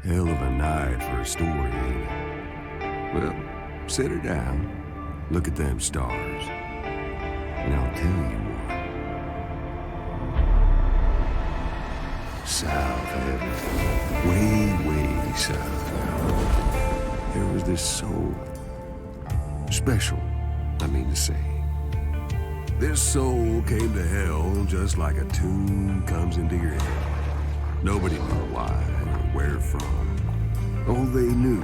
Hell of a night for a story, ain't it? Well, sit her down, look at them stars, and I'll tell you what. South heaven, way south, there was this soul. Special, I mean to say. This soul came to hell just like a tune comes into your head. Nobody knew why or where from. All they knew,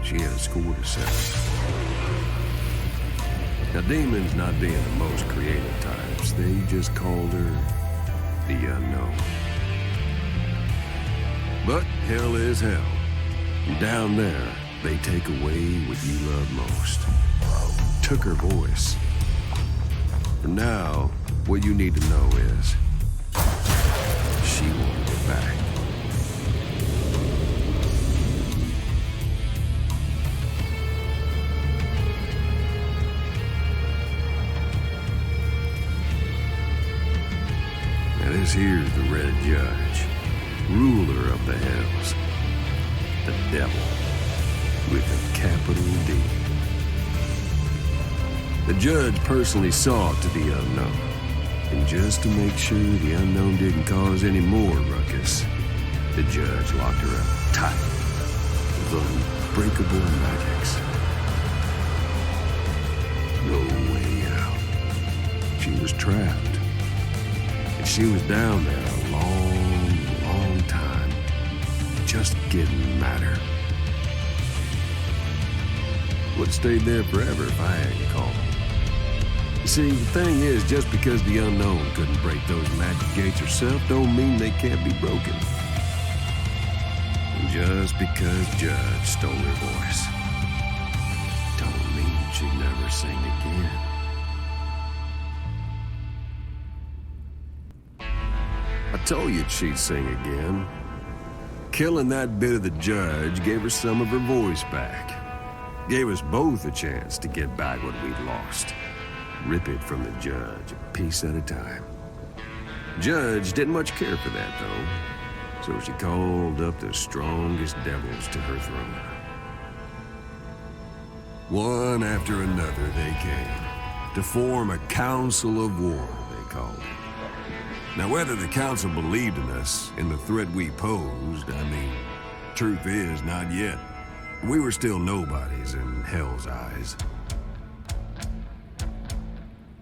she had a score to settle. Now, demons not being the most creative types, they just called her the Unknown. But hell is hell. And down there, they take away what you love most. Took her voice. For now, what you need to know is, she wanted it back. Now this here's the Red Judge, ruler of the Hells, the devil with a capital D. The judge personally saw to the Unknown, and just to make sure the Unknown didn't cause any more ruckus, the judge locked her up tight with unbreakable magics. No way out. She was trapped, and she was down there a long time, just getting madder. Would have stayed there forever if I hadn't called. See, the thing is, just because the Unknown couldn't break those magic gates herself don't mean they can't be broken. And just because Judge stole her voice don't mean she'd never sing again. I told you she'd sing again. Killing that bit of the Judge gave her some of her voice back. Gave us both a chance to get back what we'd lost. Rip it from the Judge, a piece at a time. Judge didn't much care for that, though, so she called up the strongest devils to her throne. One after another they came, to form a council of war, they called it. Now, whether the council believed in us, in the threat we posed, I mean, truth is, not yet. We were still nobodies in Hell's eyes.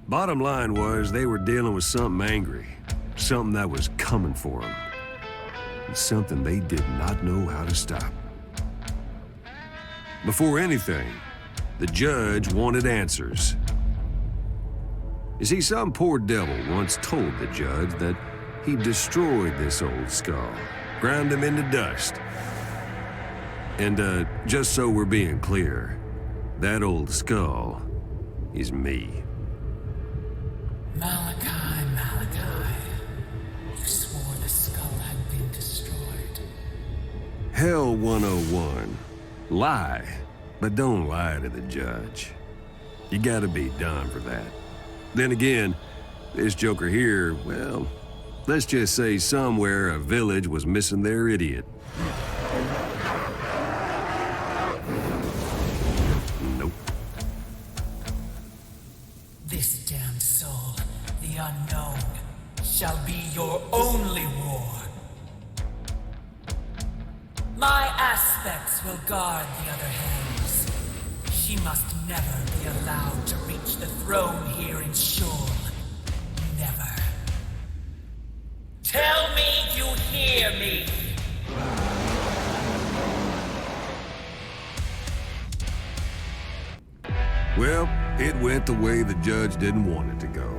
Bottom line was, they were dealing with something angry, something that was coming for them, and something they did not know how to stop. Before anything, the Judge wanted answers. You see, some poor devil once told the Judge that he destroyed this old skull, ground him into dust. And, just so we're being clear, that old skull is me. Malachi, you swore the skull had been destroyed. Hell 101. Lie, but don't lie to the Judge. You gotta be done for that. Then again, this joker here, well, let's just say somewhere a village was missing their idiot. Nope. This damned soul, the Unknown, shall be your only war. My aspects will guard the other Hells. She must never be allowed to reach the throne here in Shul. Never. Tell me you hear me! Well, it went the way the Judge didn't want it to go.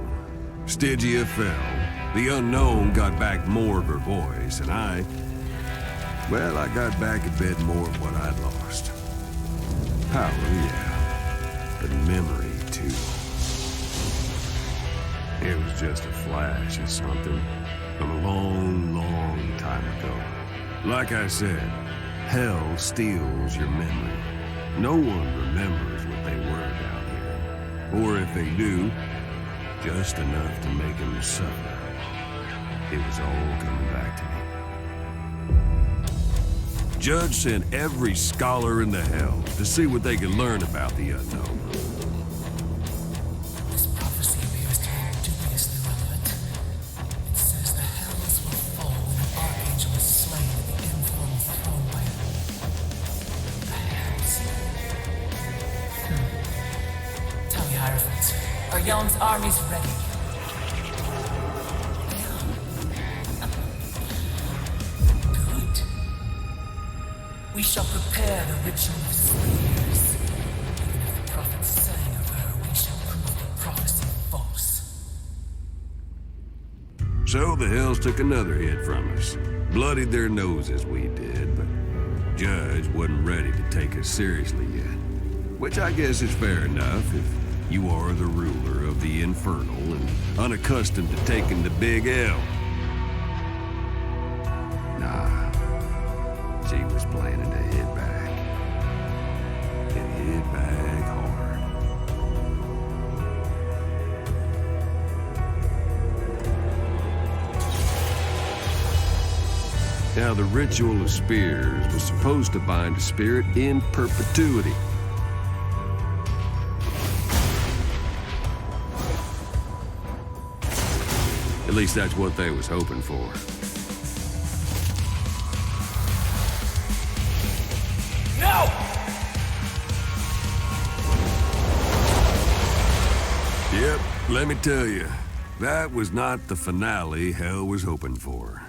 Stygia fell. The Unknown got back more of her voice, and I got back a bit more of what I'd lost. Power, yeah, but memory, too. It was just a flash of something from a long time ago. Like I said, hell steals your memory. No one remembers what they were down here. Or if they do, just enough to make them suffer. It was all coming back to me. Judge sent every scholar in the Hells to see what they could learn about the unknown. This prophecy appears to be dubiously relevant. It says the Hells will fall when an archangel is slain at the infernal throne by the Hells. Tell me, Hierophant, are Yon's armies ready? We shall prepare the ritual of spears. Even if the prophet sang of her, we shall prove the prophecy false. So the Hells took another hit from us. Bloodied their noses, we did, but Judge wasn't ready to take us seriously yet. Which I guess is fair enough if you are the ruler of the Infernal and unaccustomed to taking the big L. She was planning to hit back. And hit back hard. Now, the ritual of spears was supposed to bind a spirit in perpetuity. At least that's what they was hoping for. No! Yep, let me tell you, that was not the finale Hell was hoping for.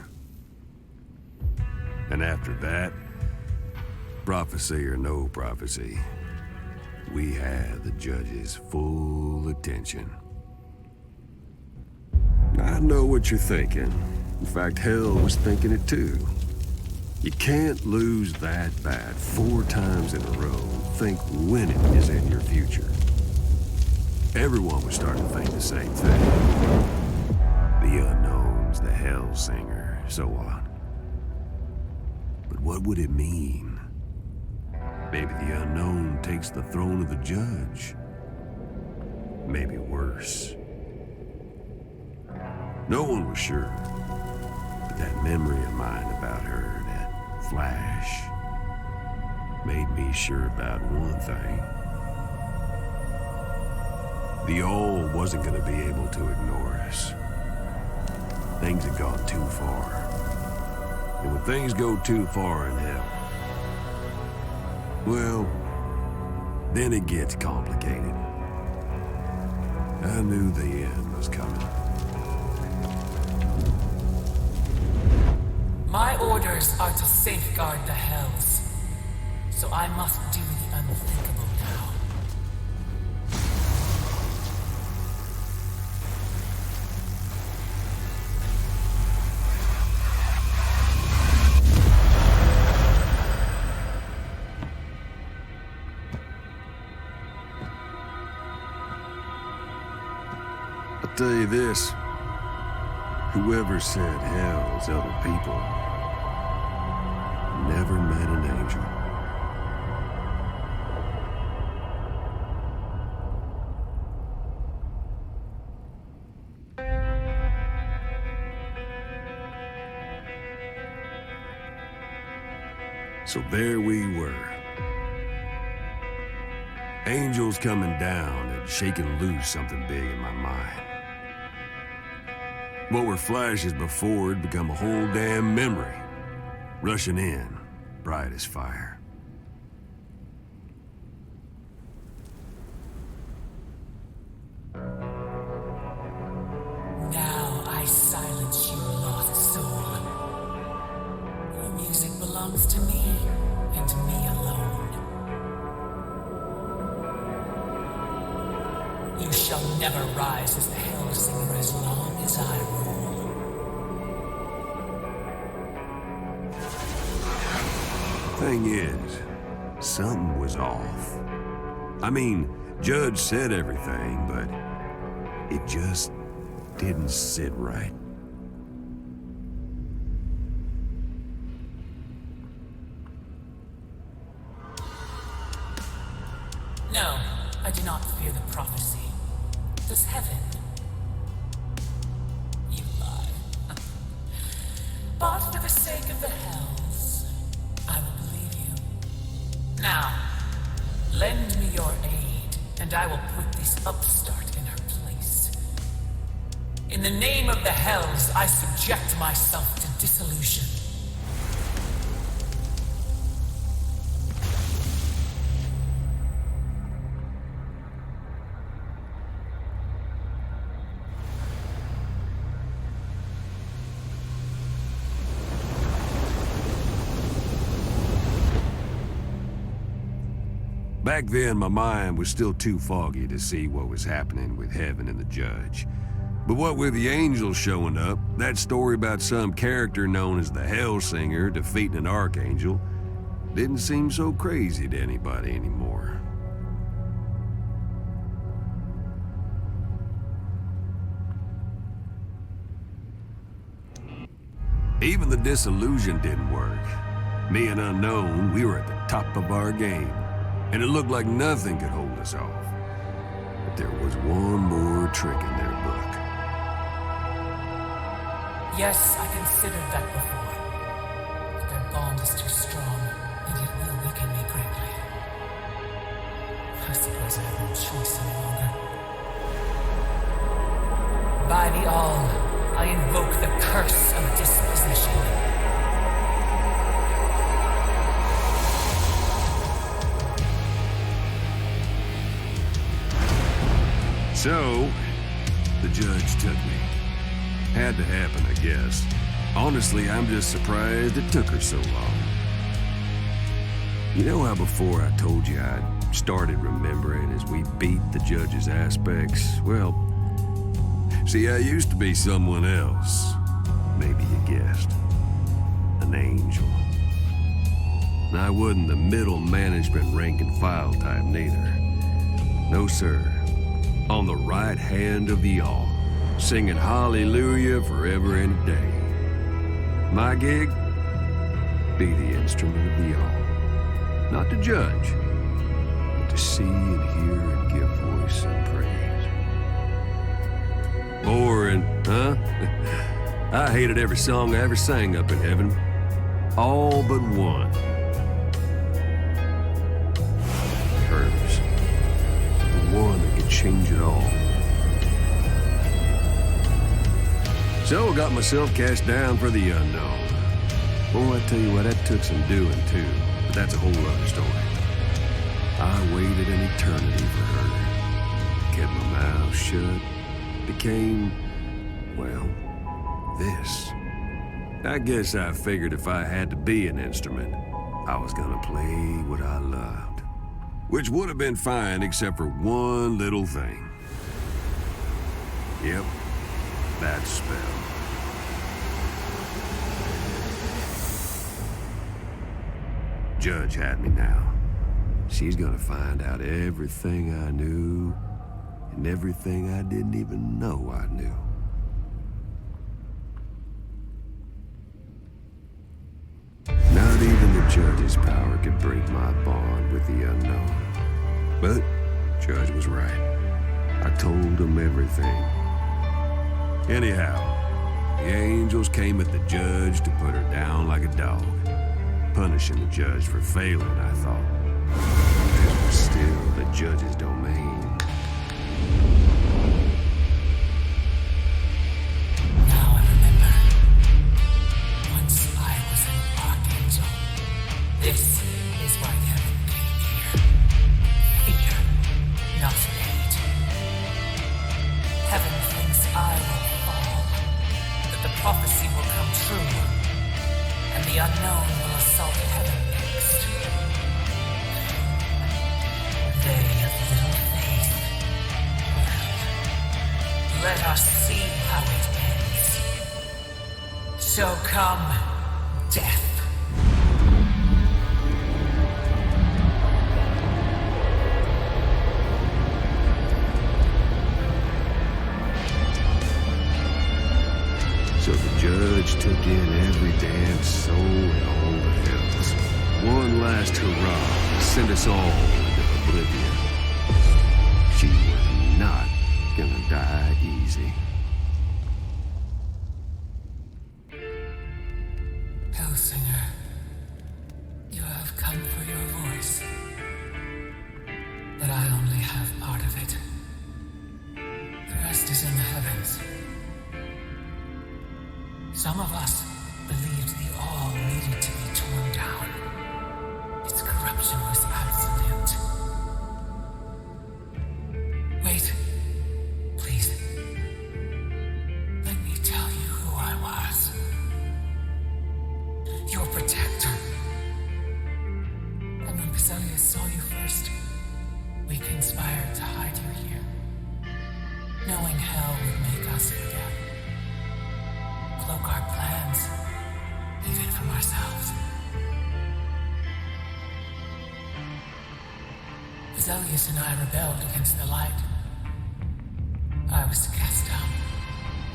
And after that, prophecy or no prophecy, we had the Judge's full attention. I know what you're thinking. In fact, Hell was thinking it too. You can't lose that bad 4 times in a row and think winning is in your future. Everyone was starting to think the same thing. The unknowns, the Hellsinger, so on. But what would it mean? Maybe the unknown takes the throne of the Judge. Maybe worse. No one was sure, but that memory of mine about her, that flash, made me sure about one thing. The All wasn't going to be able to ignore us. Things had gone too far. And when things go too far in Hell, well, then it gets complicated. I knew the end was coming. My orders are to safeguard the Hells, so I must do the unthinkable now. I'll tell you this, whoever said Hell's other people never met an angel. So there we were. Angels coming down and shaking loose something big in my mind. What were flashes before had become a whole damn memory. Rushing in, bright as fire. Now I silence you, lost soul. Your music belongs to me, and me alone. You shall never rise as the Hellsinger as long as I rule. Thing is, something was off. I mean, Judge said everything, but it just didn't sit right. No, I do not fear the prophecy. Does heaven? You lie. But for the sake of the Hells, I will believe. and I will put this upstart in her place. In the name of the Hells, I subject myself to dissolution. Back then, my mind was still too foggy to see what was happening with Heaven and the Judge. But what with the angels showing up, that story about some character known as the Hellsinger defeating an archangel didn't seem so crazy to anybody anymore. Even the disillusion didn't work. Me and Unknown, we were at the top of our game. And it looked like nothing could hold us off. But there was one more trick in their book. Yes, I considered that before. But their bond is too strong, and it will weaken me greatly. I suppose I have no choice any longer. By the All, I invoke the curse of dispossession. So, the Judge took me. Had to happen, I guess. Honestly, I'm just surprised it took her so long. You know how before I told you I'd started remembering as we beat the Judge's aspects? Well, see, I used to be someone else. Maybe you guessed. An angel. And I wasn't the middle management rank and file type neither. No, sir. On the right hand of the All, singing hallelujah forever and a day. My gig? Be the instrument of the All. Not to judge, but to see and hear and give voice and praise. Boring, huh? I hated every song I ever sang up in heaven. All but one. Hers. The one that could change it all. So I got myself cast down for the unknown. Boy, I tell you what, that took some doing too. But that's a whole other story. I waited an eternity for her. Kept my mouth shut. Became, well, this. I guess I figured if I had to be an instrument, I was gonna play what I loved. Which would have been fine except for one little thing. Yep, that spell. Judge had me now. She's gonna find out everything I knew and everything I didn't even know I knew. Not even the Judge's power could break my bond with the unknown. But Judge was right. I told him everything. Anyhow, the angels came at the Judge to put her down like a dog. Punishing the Judge for failing, I thought. This was still the Judge's domain. Now I remember. Once I was an archangel. This is why heaven came here. Fear, not hate. Heaven thinks I will fall, that the prophecy will come true, and the unknown will assault heaven next. They have little faith. Well, let us see how it ends. So come, death. So the Judge took in every damn soul in all the hells. One last hurrah to send us all into oblivion. She was not gonna die easy. Hellsinger, you have come for your voice. But I only have part of Some of us believed the all needed to be torn down. Its corruption was absolute. Wait, please. Let me tell you who I was. Your protector. And when Basilius saw you first, we conspired to hide you here, knowing hell would make us forget. Cloak our plans, even from ourselves. Basilius and I rebelled against the light. I was cast down,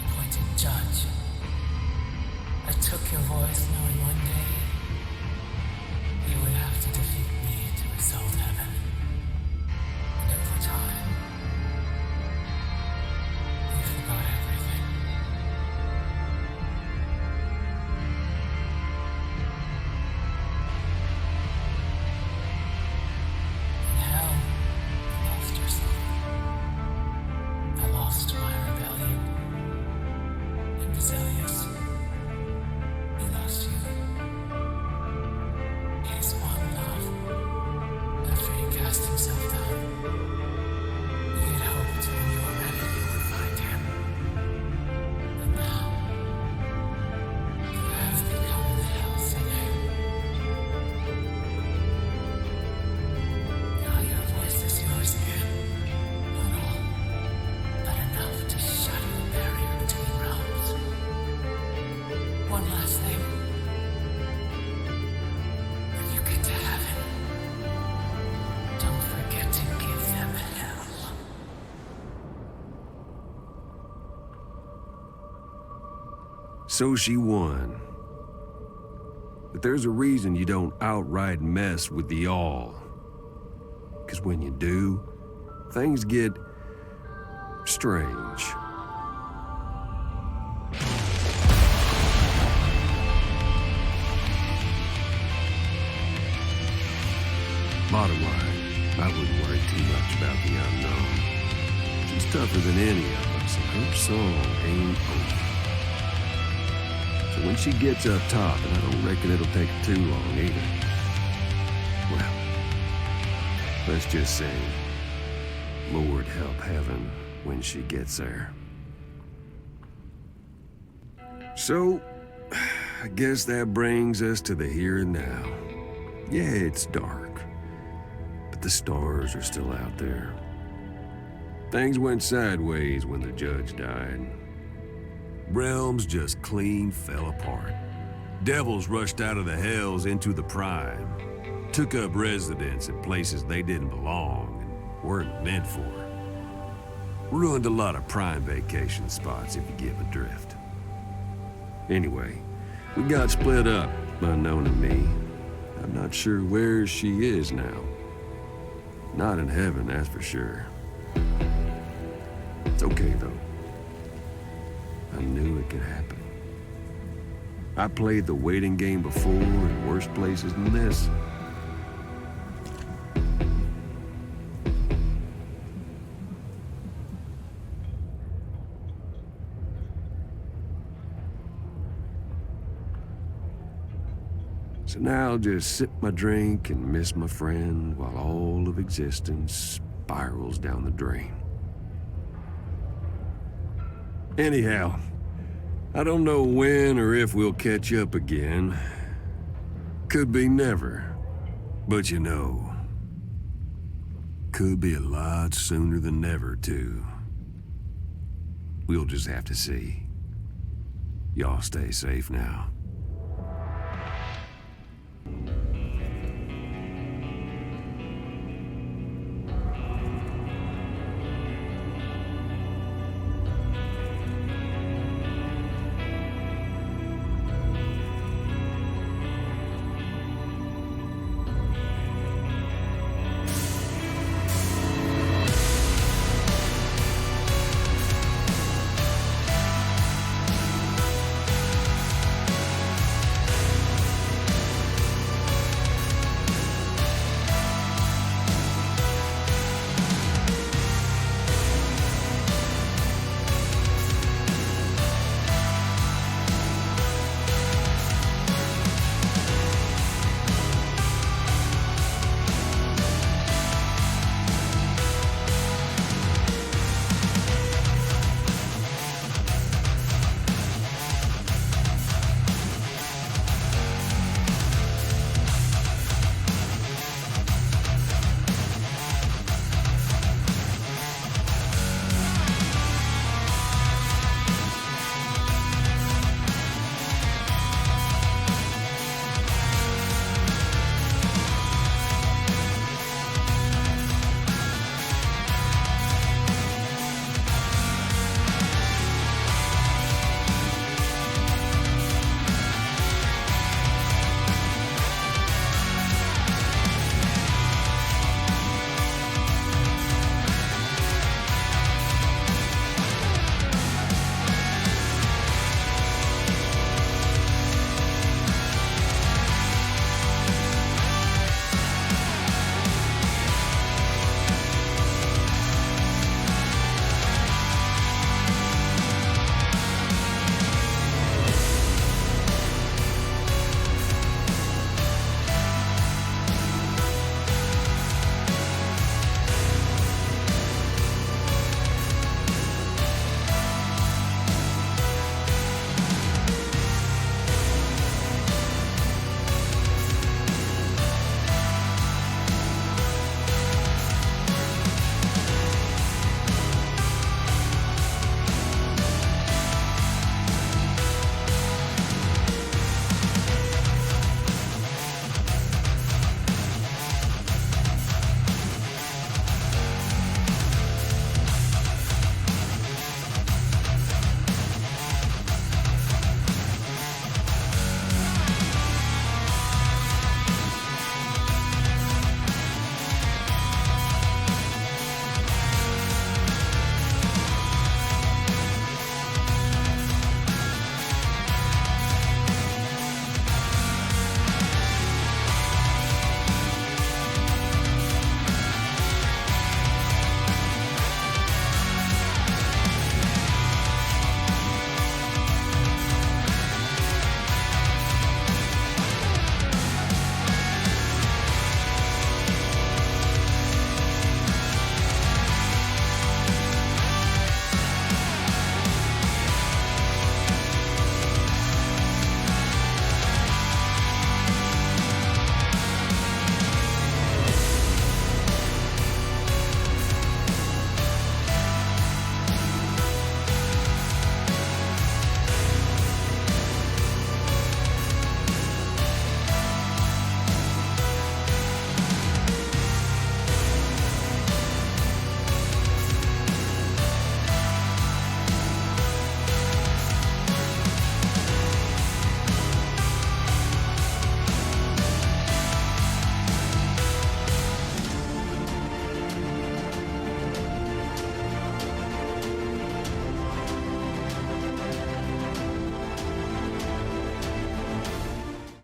appointed judge. I took your voice knowing one day you would have to defeat me to resolve heaven. And over time, we forgot everything. In hell, you lost yourself. I lost my rebellion. And Basilius, he lost you. His one love, after he cast himself down. We had hoped when you were ready you would find him. But now, you have become the Hellsinger. Now your voice is yours again. Not all, but enough to shatter the barrier between realms. One last thing. When you get to heaven, don't forget to give them hell. So she won. But there's a reason you don't outright mess with the all. Because when you do, things get strange. Bottom line, I wouldn't worry too much about the unknown. She's tougher than any of us, and her song ain't over. So when she gets up top, and I don't reckon it'll take too long either, well, let's just say, Lord help heaven when she gets there. So, I guess that brings us to the here and now. Yeah, it's dark, but the stars are still out there. Things went sideways when the judge died. Realms just clean fell apart. Devils rushed out of the hells into the prime, took up residence in places they didn't belong and weren't meant for. Ruined a lot of prime vacation spots, if you get my drift. Anyway, we got split up, unknown to me. I'm not sure where she is now. Not in heaven, that's for sure. It's okay, though. I knew it could happen. I played the waiting game before in worse places than this. So now I'll just sip my drink and miss my friend while all of existence spirals down the drain. Anyhow, I don't know when or if we'll catch up again. Could be never, but you know, could be a lot sooner than never, too. We'll just have to see. Y'all stay safe now.